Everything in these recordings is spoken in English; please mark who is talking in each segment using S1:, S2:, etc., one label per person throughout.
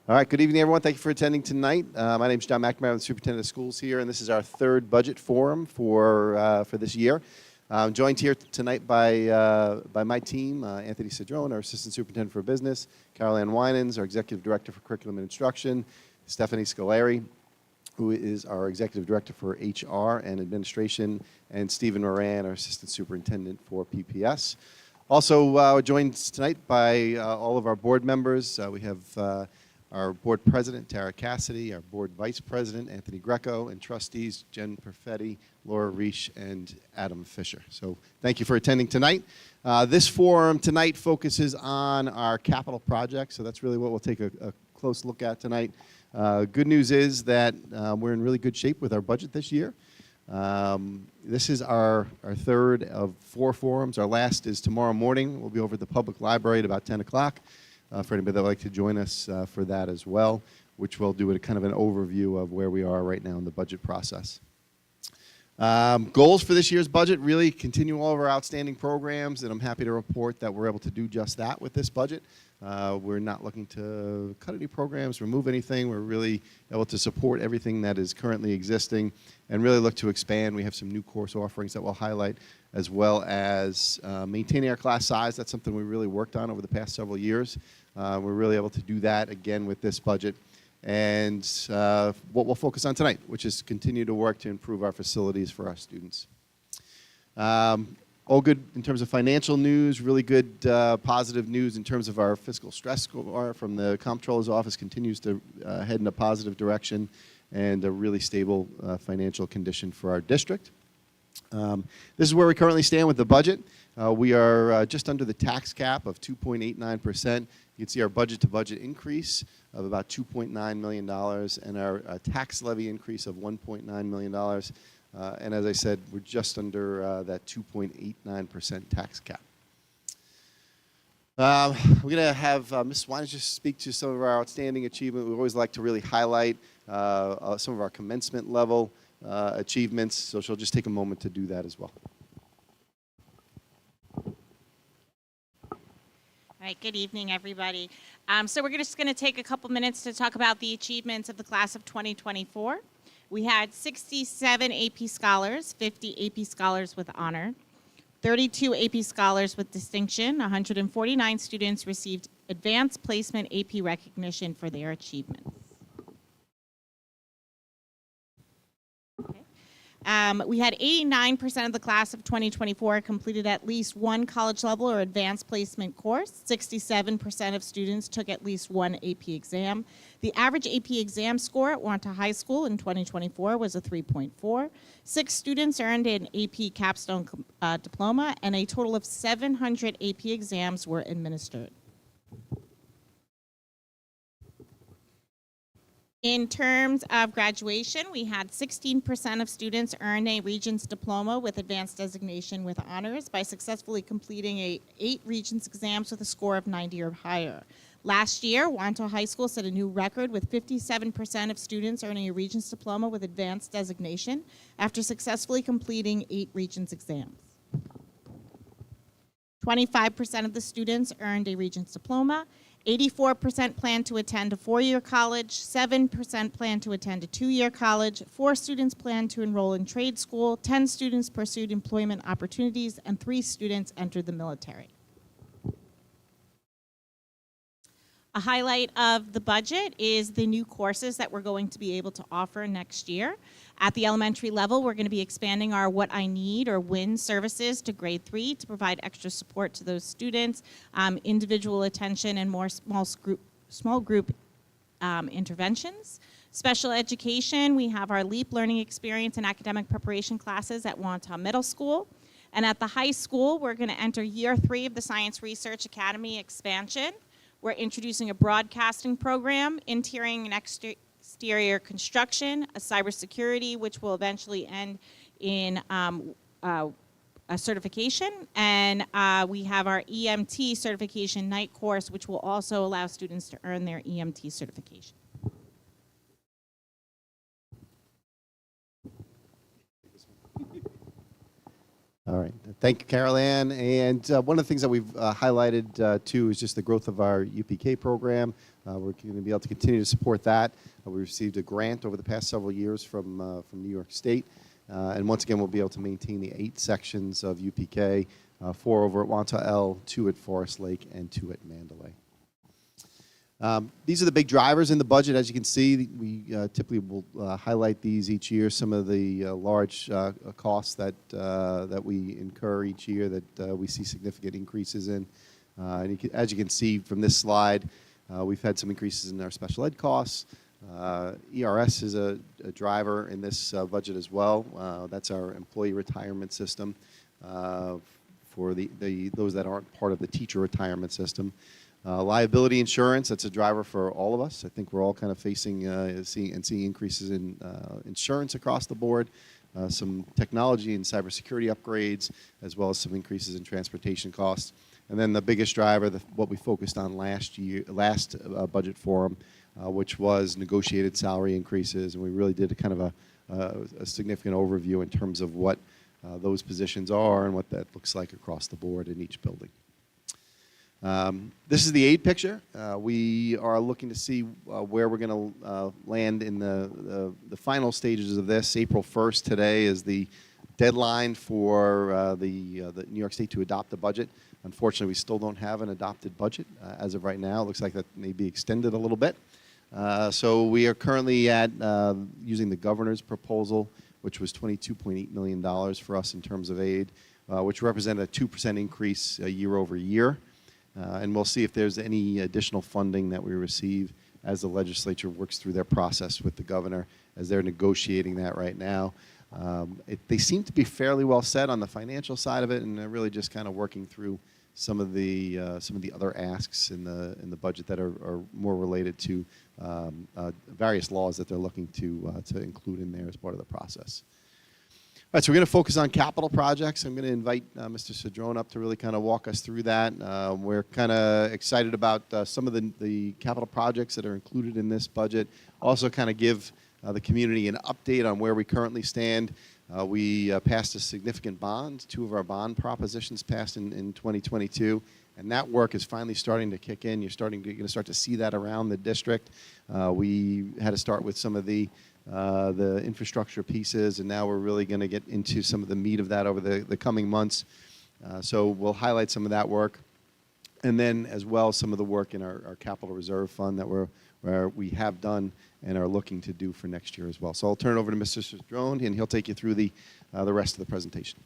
S1: All right, good evening, everyone. Thank you for attending tonight. My name is John McNamara. I'm the superintendent of schools here, and this is our third budget forum for this year. I'm joined here tonight by my team, Anthony Cedrone, our assistant superintendent for business, Carol Ann Winans, our executive director for curriculum and instruction, Stephanie Scolari, who is our executive director for HR and administration, and Stephen Moran, our assistant superintendent for PPS. Also, we're joined tonight by all of our board members. We have our board president, Tara Cassidy, our board vice president, Anthony Greco, and trustees, Jen Perfetti, Laura Reich, and Adam Fisher. So thank you for attending tonight. This forum tonight focuses on our capital projects, so that's really what we'll take a close look at tonight. Good news is that we're in really good shape with our budget this year. This is our third of 4 forums. Our last is tomorrow morning. We'll be over at the public library at about 10 o'clock. For anybody that would like to join us for that as well, which we'll do a kind of an overview of where we are right now in the budget process. Goals for this year's budget: really continue all of our outstanding programs, and I'm happy to report that we're able to do just that with this budget. We're not looking to cut any programs, remove anything. We're really able to support everything that is currently existing and really look to expand. We have some new course offerings that we'll highlight, as well as maintaining our class size. That's something we really worked on over the past several years. We're really able to do that again with this budget. And what we'll focus on tonight, which is continue to work to improve our facilities for our students. All good in terms of financial news, really good positive news in terms of our fiscal stress score from the comptroller's office continues to head in a positive direction, and a really stable financial condition for our district. This is where we currently stand with the budget. We are just under the tax cap of 2.89%. You can see our budget-to-budget increase of about $2.9 million and our tax levy increase of $1.9 million. And as I said, we're just under that 2.89% tax cap. We're going to have Ms. Winans just speak to some of our outstanding achievement. We always like to really highlight some of our commencement level achievements, so she'll just take a moment to do that as well.
S2: All right, good evening, everybody. So we're just going to take a couple minutes to talk about the achievements of the class of 2024. We had 67 AP Scholars, 50 AP Scholars with honor, 32 AP Scholars with distinction, 149 students received advanced placement AP recognition for their achievements. We had 89% of the class of 2024 completed at least one college level or advanced placement course. 67% of students took at least one AP exam. The average AP exam score at Wantagh High School in 2024 was a 3.4. 6 students earned an AP capstone diploma, and a total of 700 AP exams were administered. In terms of graduation, we had 16% of students earn a Regents diploma with advanced designation with honors by successfully completing 8 Regents exams with a score of 90 or higher. Last year, Wantagh High School set a new record with 57% of students earning a Regents diploma with advanced designation after successfully completing 8 Regents exams. 25% of the students earned a Regents diploma. 84% plan to attend a 4-year college, 7% plan to attend a 2-year college, 4 students plan to enroll in trade school, 10 students pursued employment opportunities, and 3 students entered the military. A highlight of the budget is the new courses that we're going to be able to offer next year. At the elementary level, we're going to be expanding our What I Need or WIN services to grade 3 to provide extra support to those students, individual attention, and more small group interventions. Special education, we have our LEAP learning experience and academic preparation classes at Wantagh Middle School. And at the high school, we're going to enter year 3 of the Science Research Academy expansion. We're introducing a broadcasting program, interior and exterior construction, a cybersecurity, which will eventually end in a certification, and we have our EMT certification night course, which will also allow students to earn their EMT certification.
S1: All right. Thank you, Carol Ann. And one of the things that we've highlighted too is just the growth of our UPK program. We're going to be able to continue to support that. We received a grant over the past several years from New York State. And once again, we'll be able to maintain the 8 sections of UPK, 4 over at Wantagh L, 2 at Forest Lake, and 2 at Mandalay. These are the big drivers in the budget. As you can see, we typically will highlight these each year, some of the large costs that we incur each year that we see significant increases in. And as you can see from this slide, we've had some increases in our special ed costs. ERS is a driver in this budget as well. That's our employee retirement system for those that aren't part of the teacher retirement system. Liability insurance, that's a driver for all of us. I think we're all kind of facing seeing increases in insurance across the board, some technology and cybersecurity upgrades, as well as some increases in transportation costs. And then the biggest driver, what we focused on last budget forum, which was negotiated salary increases, and we really did a kind of a significant overview in terms of what those positions are and what that looks like across the board in each building. This is the aid picture. We are looking to see where we're going to land in the final stages of this. April 1st today is the deadline for the New York State to adopt the budget. Unfortunately, we still don't have an adopted budget as of right now. It looks like that may be extended a little bit. So we are currently at using the governor's proposal, which was $22.8 million for us in terms of aid, which represented a 2% increase year over year. And we'll see if there's any additional funding that we receive as the legislature works through their process with the governor as they're negotiating that right now. They seem to be fairly well set on the financial side of it, and they're really just kind of working through some of the other asks in the budget that are more related to various laws that they're looking to include in there as part of the process. All right, so we're going to focus on capital projects. I'm going to invite Mr. Cedrone up to really kind of walk us through that. We're kind of excited about some of the capital projects that are included in this budget. Also kind of give the community an update on where we currently stand. We passed a significant bond. 2 of our bond propositions passed in 2022. And that work is finally starting to kick in. You're going to start to see that around the district. We had to start with some of the infrastructure pieces, and now we're really going to get into some of the meat of that over the coming months. So we'll highlight some of that work. And then as well, some of the work in our capital reserve fund that we have done and are looking to do for next year as well. So I'll turn it over to Mr. Cedrone, and he'll take you through the rest of the presentation.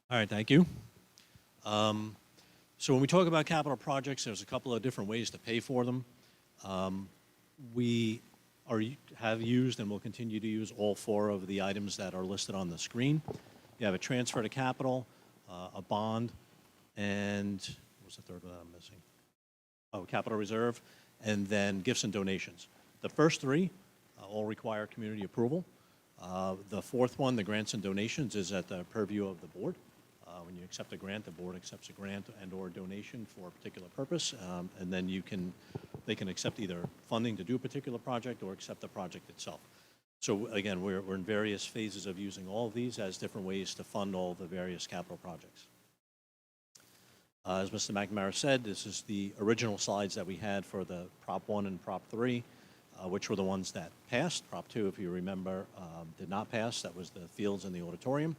S3: All right, thank you. So when we talk about capital projects, there's a couple of different ways to pay for them. We have used and will continue to use all 4 of the items that are listed on the screen. You have a transfer to capital, a bond, and what's the third one I'm missing? Oh, capital reserve, and then gifts and donations. The first 3 all require community approval. The 4th one, the grants and donations, is at the purview of the board. When you accept a grant, the board accepts a grant and/or donation for a particular purpose, and then they can accept either funding to do a particular project or accept the project itself. So again, we're in various phases of using all of these as different ways to fund all the various capital projects. As Mr. McNamara said, this is the original slides that we had for the Prop 1 and Prop 3, which were the ones that passed. Prop 2, if you remember, did not pass. That was the fields and the auditorium.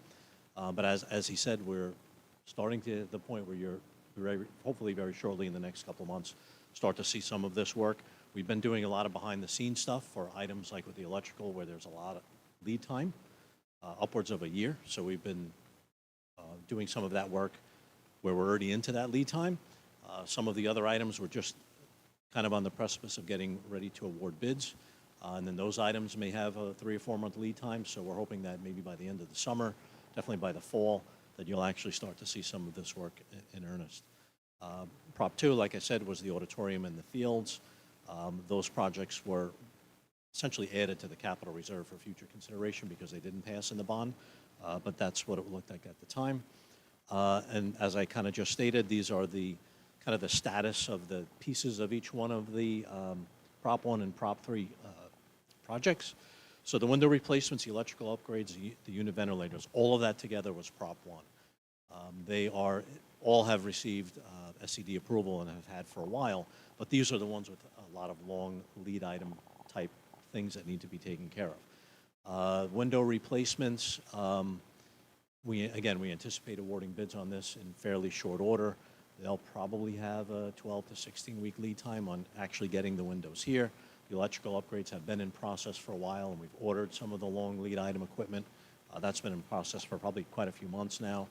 S3: But as he said, we're starting to the point where you're hopefully very shortly in the next couple of months start to see some of this work. We've been doing a lot of behind-the-scenes stuff for items like with the electrical, where there's a lot of lead time, upwards of a year. So we've been doing some of that work where we're already into that lead time. Some of the other items we're just kind of on the precipice of getting ready to award bids. And then those items may have a 3 or 4 month lead time. So we're hoping that maybe by the end of the summer, definitely by the fall, that you'll actually start to see some of this work in earnest. Prop 2, like I said, was the auditorium and the fields. Those projects were essentially added to the capital reserve for future consideration because they didn't pass in the bond, but that's what it looked like at the time. And as I kind of just stated, these are the kind of the status of the pieces of each one of the Prop 1 and Prop 3 projects. So the window replacements, the electrical upgrades, the unit ventilators, all of that together was Prop 1. They all have received SCD approval and have had for a while, but these are the ones with a lot of long lead item type things that need to be taken care of. Window replacements, we anticipate awarding bids on this in fairly short order. They'll probably have a 12 to 16-week lead time on actually getting the windows here. The electrical upgrades have been in process for a while, and we've ordered some of the long lead item equipment. That's been in process for probably quite a few months now.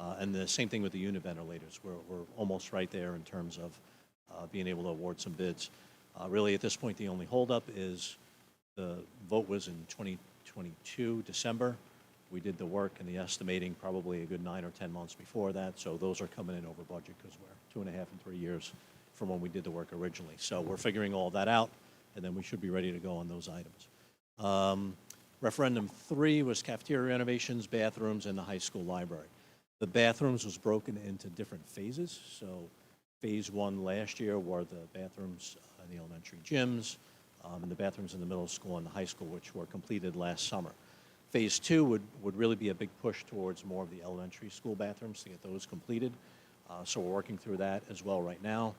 S3: And the same thing with the unit ventilators. We're almost right there in terms of being able to award some bids. Really, at this point, the only holdup is the vote was in 2022, December. We did the work and the estimating probably a good 9 or 10 months before that, so those are coming in over budget because we're 2.5 and 3 years from when we did the work originally. So we're figuring all that out, and then we should be ready to go on those items. Referendum 3 was cafeteria renovations, bathrooms, and the high school library. The bathrooms was broken into different phases. So phase 1 last year were the bathrooms in the elementary gyms, and the bathrooms in the middle school and the high school, which were completed last summer. Phase 2 would really be a big push towards more of the elementary school bathrooms to get those completed. So we're working through that as well right now.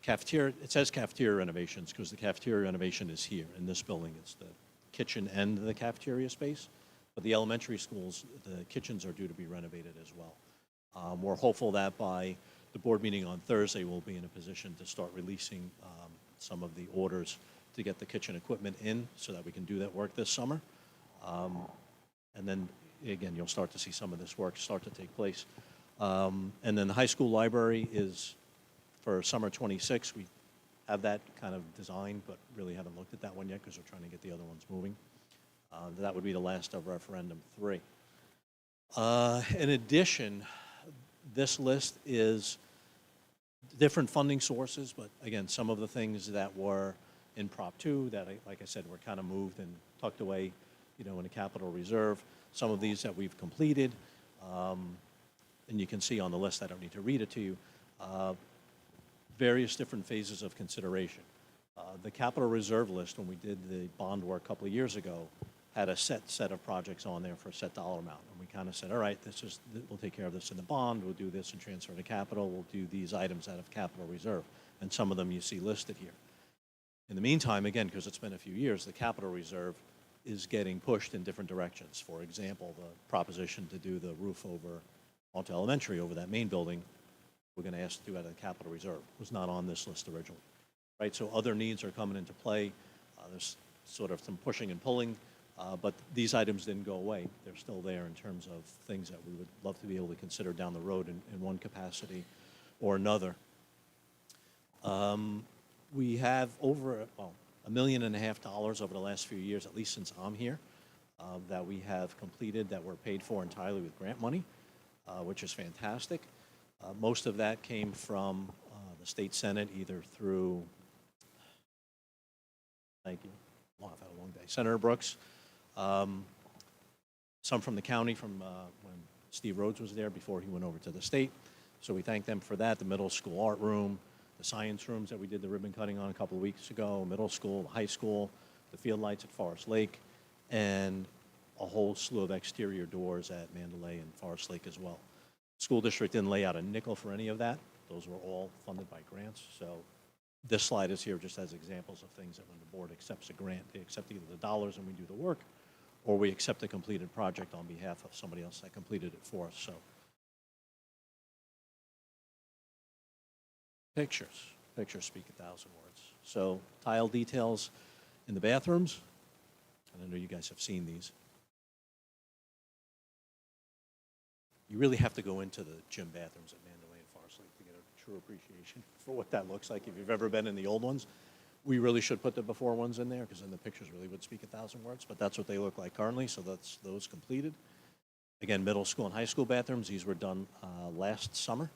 S3: Cafeteria, it says cafeteria renovations because the cafeteria renovation is here in this building. It's the kitchen and the cafeteria space. But the elementary schools, the kitchens are due to be renovated as well. We're hopeful that by the board meeting on Thursday, we'll be in a position to start releasing some of the orders to get the kitchen equipment in so that we can do that work this summer. And then, again, you'll start to see some of this work start to take place. And then the high school library is for summer 26. We have that kind of designed, but really haven't looked at that one yet because we're trying to get the other ones moving. That would be the last of referendum 3. In addition, this list is different funding sources, but again, some of the things that were in Prop 2 that, like I said, were kind of moved and tucked away, in a capital reserve. Some of these that we've completed, and you can see on the list, I don't need to read it to you, various different phases of consideration. The capital reserve list, when we did the bond work a couple of years ago, had a set of projects on there for a set dollar amount. And we kind of said, all right, we'll take care of this in the bond, we'll do this and transfer to capital, we'll do these items out of capital reserve. And some of them you see listed here. In the meantime, again, because it's been a few years, the capital reserve is getting pushed in different directions. For example, the proposition to do the roof over Wantagh Elementary, over that main building, we're going to ask to do out of the capital reserve. It was not on this list originally. Right, so other needs are coming into play. There's sort of some pushing and pulling, but these items didn't go away. They're still there in terms of things that we would love to be able to consider down the road in one capacity or another. We have over $1.5 million over the last few years, at least since I'm here, that we have completed that were paid for entirely with grant money, which is fantastic. Most of that came from the state senate, either through, thank you, I've had a long day, Senator Brooks, some from the county from when Steve Rhodes was there before he went over to the state. So we thank them for that. The middle school art room, the science rooms that we did the ribbon cutting on a couple of weeks ago, middle school, high school, the field lights at Forest Lake, and a whole slew of exterior doors at Mandalay and Forest Lake as well. School district didn't lay out a nickel for any of that. Those were all funded by grants. So this slide is here just as examples of things that when the board accepts a grant, they accept either the dollars and we do the work, or we accept a completed project on behalf of somebody else that completed it for us. So pictures speak 1,000 words. So tile details in the bathrooms, and I know you guys have seen these. You really have to go into the gym bathrooms at Mandalay and Forest Lake to get a true appreciation for what that looks like. If you've ever been in the old ones, we really should put the before ones in there because then the pictures really would speak 1,000 words, but that's what they look like currently, so that's those completed. Again, middle school and high school bathrooms, these were done last summer.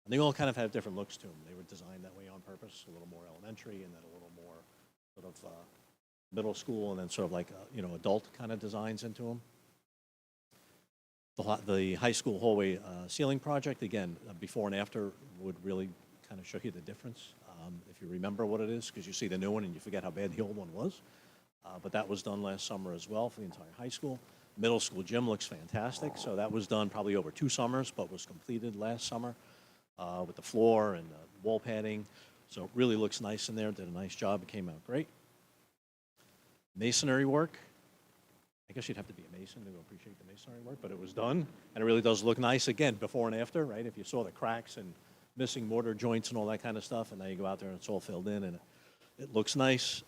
S3: And they all kind of have different looks to them. They were designed that way on purpose, a little more elementary and then a little more sort of middle school and then sort of like, adult kind of designs into them. The high school hallway ceiling project, again, before and after would really kind of show you the difference, if you remember what it is, because you see the new one and you forget how bad the old one was. But that was done last summer as well for the entire high school. Middle school gym looks fantastic. So that was done probably over 2 summers, but was completed last summer with the floor and the wall padding. So it really looks nice in there. Did a nice job. It came out great. Masonry work. I guess you'd have to be a mason to appreciate the masonry work, but it was done, and it really does look nice. Again, before and after, right? If you saw the cracks and missing mortar joints and all that kind of stuff, and now you go out there and it's all filled in, and it looks nice.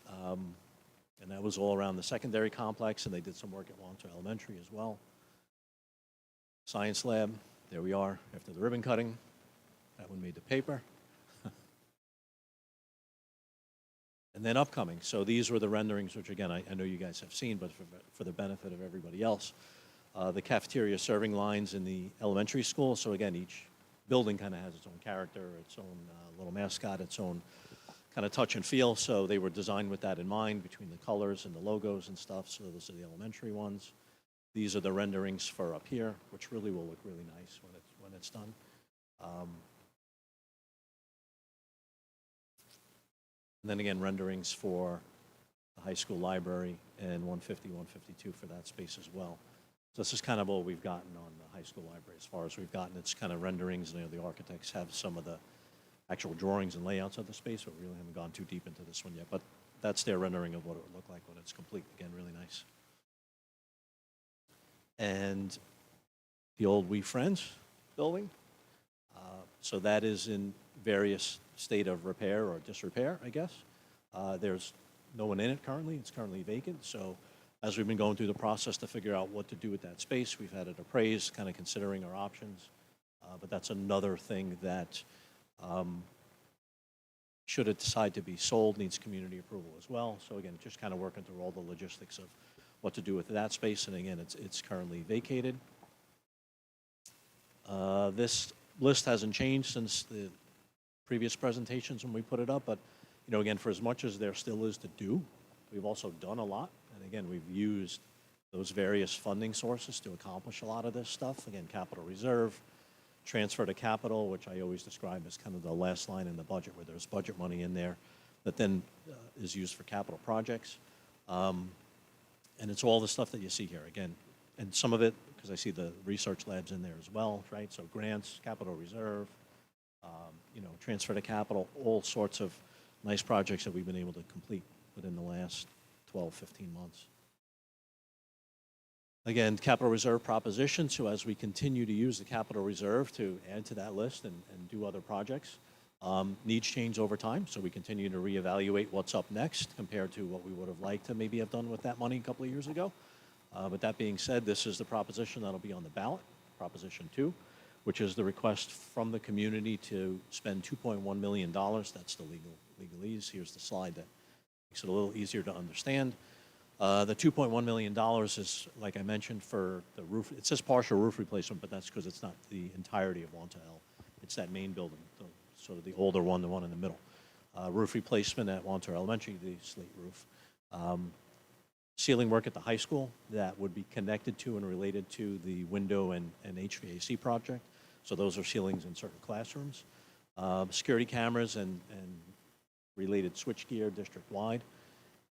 S3: And that was all around the secondary complex, and they did some work at Wantagh Elementary as well. Science lab, there we are after the ribbon cutting. That one made the paper. And then upcoming. So these were the renderings, which again, I know you guys have seen, but for the benefit of everybody else. The cafeteria serving lines in the elementary school. So again, each building kind of has its own character, its own little mascot, its own kind of touch and feel. So they were designed with that in mind between the colors and the logos and stuff. So those are the elementary ones. These are the renderings for up here, which really will look really nice when it's done. And then again, renderings for the high school library and 150, 152 for that space as well. So this is kind of all we've gotten on the high school library. As far as we've gotten, it's kind of renderings. You know, the architects have some of the actual drawings and layouts of the space, but we really haven't gone too deep into this one yet. But that's their rendering of what it would look like when it's complete. Again, really nice. And the old We Friends building. So that is in various state of repair or disrepair, I guess. There's no one in it currently. It's currently vacant. So as we've been going through the process to figure out what to do with that space, we've had it appraised, kind of considering our options. But that's another thing that, should it decide to be sold, needs community approval as well. So again, just kind of working through all the logistics of what to do with that space. And again, it's currently vacated. This list hasn't changed since the previous presentations when we put it up, but you know, again, for as much as there still is to do, we've also done a lot. And again, we've used those various funding sources to accomplish a lot of this stuff. Again, capital reserve, transfer to capital, which I always describe as kind of the last line in the budget, where there's budget money in there that then is used for capital projects. And it's all the stuff that you see here again. And some of it, because I see the research labs in there as well, right? So grants, capital reserve, you know, transfer to capital, all sorts of nice projects that we've been able to complete within the last 12, 15 months. Again, capital reserve proposition. So as we continue to use the capital reserve to add to that list and do other projects, needs change over time. So we continue to reevaluate what's up next compared to what we would have liked to maybe have done with that money a couple of years ago. But that being said, this is the proposition that'll be on the ballot, Proposition 2, which is the request from the community to spend $2.1 million. That's the legalese. Here's the slide that makes it a little easier to understand. The $2.1 million is, like I mentioned, for the roof. It says partial roof replacement, but that's because it's not the entirety of Wantagh L. It's that main building, sort of the older one, the one in the middle. Roof replacement at Wantagh Elementary, the slate roof. Ceiling work at the high school that would be connected to and related to the window and HVAC project. So those are ceilings in certain classrooms. Security cameras and related switchgear district-wide.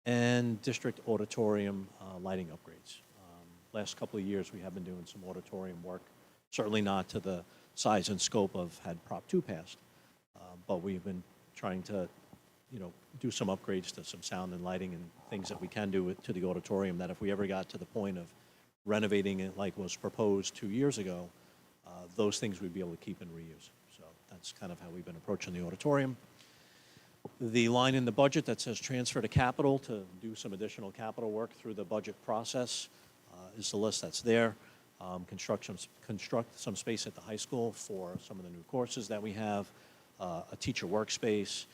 S3: And district auditorium lighting upgrades. Last couple of years, we have been doing some auditorium work, certainly not to the size and scope of had Prop 2 passed, but we've been trying to, you know, do some upgrades to some sound and lighting and things that we can do to the auditorium that if we ever got to the point of renovating it like was proposed 2 years ago, those things we'd be able to keep and reuse. So that's kind of how we've been approaching the auditorium. The line in the budget that says transfer to capital to do some additional capital work through the budget process is the list that's there. Construct some space at the high school for some of the new courses that we have, a teacher workspace,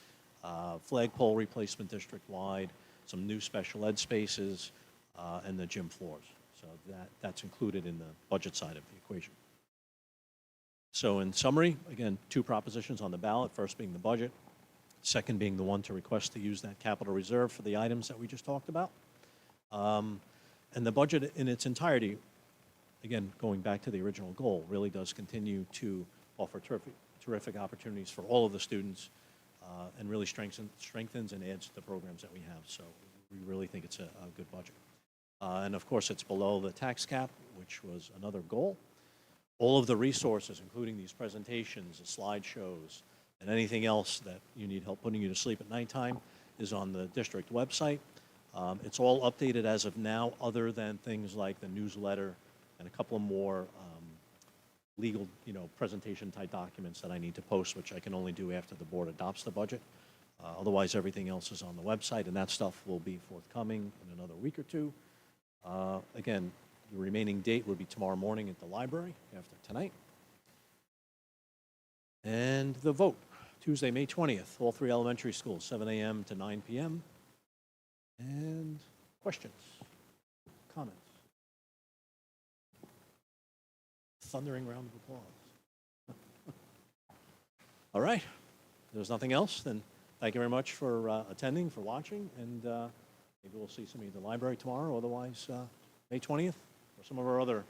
S3: flagpole replacement district-wide, some new special ed spaces, and the gym floors. So that's included in the budget side of the equation. So in summary, again, 2 propositions on the ballot, first being the budget, second being the one to request to use that capital reserve for the items that we just talked about. And the budget in its entirety, again, going back to the original goal, really does continue to offer terrific opportunities for all of the students and really strengthens and adds to the programs that we have. So we really think it's a good budget. And of course, it's below the tax cap, which was another goal. All of the resources, including these presentations, the slideshows, and anything else that you need help putting you to sleep at nighttime is on the district website. It's all updated as of now, other than things like the newsletter and a couple of more legal, presentation type documents that I need to post, which I can only do after the board adopts the budget. Otherwise, everything else is on the website, and that stuff will be forthcoming in another week or two. Again, the remaining date will be tomorrow morning at the library after tonight. And the vote, Tuesday, May 20th, all 3 elementary schools, 7 a.m. to 9 p.m. And questions, comments? Thundering round of applause. All right, if there's nothing else, then thank you very much for attending, for watching, and maybe we'll see some of you at the library tomorrow, otherwise May 20th, or some of our other